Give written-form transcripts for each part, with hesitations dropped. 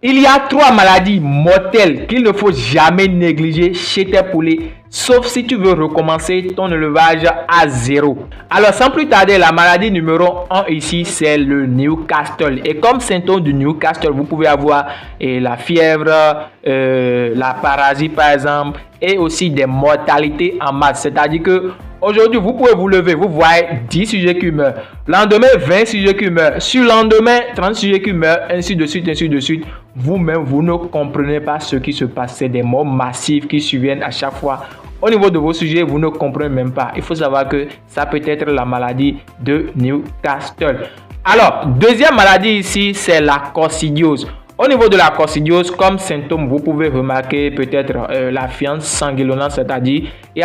Il y a 3 maladies mortelles qu'il ne faut jamais négliger chez tes poulets, sauf si tu veux recommencer ton élevage à zéro. Alors sans plus tarder, la maladie numéro 1 ici, c'est le Newcastle. Et comme symptôme du Newcastle, vous pouvez avoir la fièvre, la paralysie par exemple, et aussi des mortalités en masse. C'est-à-dire que aujourd'hui, vous pouvez vous lever, vous voyez 10 sujets qui meurent. Lendemain, 20 sujets qui meurent. Sur le lendemain, 30 sujets qui meurent, ainsi de suite, ainsi de suite. Vous-même, vous ne comprenez pas ce qui se passe. C'est des morts massives qui surviennent à chaque fois. Au niveau de vos sujets, vous ne comprenez même pas. Il faut savoir que ça peut être la maladie de Newcastle. Alors, deuxième maladie ici, c'est la coccidiose. Au niveau de la coccidiose, comme symptôme, vous pouvez remarquer peut-être la fiente sanguinolente, c'est-à-dire il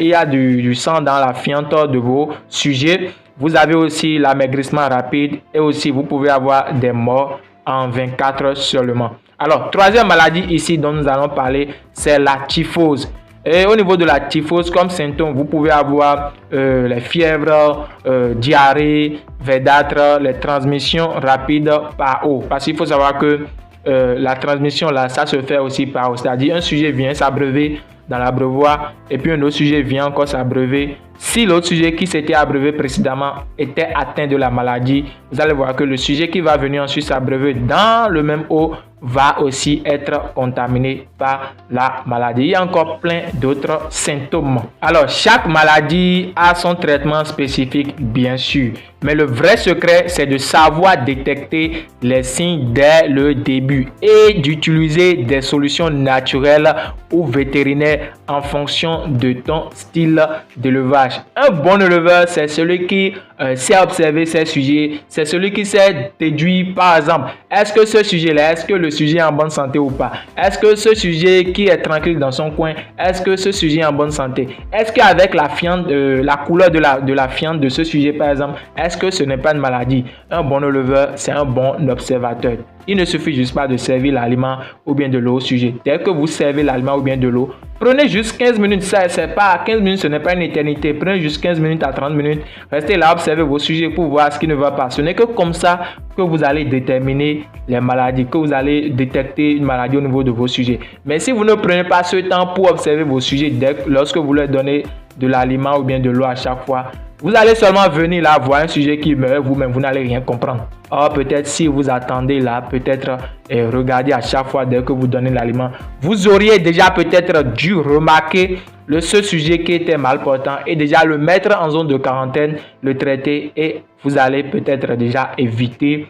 y a du sang dans la fiente de vos sujets. Vous avez aussi l'amaigrissement rapide et aussi vous pouvez avoir des morts en 24 heures seulement. Alors, troisième maladie ici dont nous allons parler, c'est la typhose. Et au niveau de la typhose, comme symptôme, vous pouvez avoir les fièvres, diarrhée, verdâtre, les transmissions rapides par eau. Parce qu'il faut savoir que la transmission, là, ça se fait aussi par eau. C'est-à-dire, un sujet vient s'abreuver dans l'abreuvoir et puis un autre sujet vient encore s'abreuver. Si l'autre sujet qui s'était abreuvé précédemment était atteint de la maladie, vous allez voir que le sujet qui va venir ensuite s'abreuver dans le même eau va aussi être contaminé par la maladie. Il y a encore plein d'autres symptômes. Alors, chaque maladie a son traitement spécifique, bien sûr. Mais le vrai secret, c'est de savoir détecter les signes dès le début et d'utiliser des solutions naturelles ou vétérinaires en fonction de ton style d'élevage. Un bon éleveur, c'est celui qui sait observer ses sujets, c'est celui qui sait déduire, par exemple, est-ce que ce sujet-là, est-ce que le sujet est en bonne santé ou pas? Est-ce que ce sujet qui est tranquille dans son coin, est-ce que ce sujet est en bonne santé? Est-ce qu'avec la fiente, la couleur de la fiente de ce sujet, par exemple, est-ce que ce n'est pas une maladie? Un bon éleveur, c'est un bon observateur. Il ne suffit juste pas de servir l'aliment ou bien de l'eau au sujet. Dès que vous servez l'aliment ou bien de l'eau, prenez juste 15 minutes. Ça, c'est pas 15 minutes, ce n'est pas une éternité. Prenez juste 15 minutes à 30 minutes. Restez là, observez vos sujets pour voir ce qui ne va pas. Ce n'est que comme ça que vous allez déterminer les maladies, que vous allez détecter une maladie au niveau de vos sujets. Mais si vous ne prenez pas ce temps pour observer vos sujets lorsque vous leur donnez de l'aliment ou bien de l'eau à chaque fois, vous allez seulement venir là voir un sujet qui meurt vous-même, vous n'allez rien comprendre. Or, peut-être si vous attendez là, peut-être regardez à chaque fois dès que vous donnez l'aliment, vous auriez déjà peut-être dû remarquer ce sujet qui était mal portant et déjà le mettre en zone de quarantaine, le traiter et vous allez peut-être déjà éviter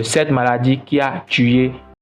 cette maladie qui a tué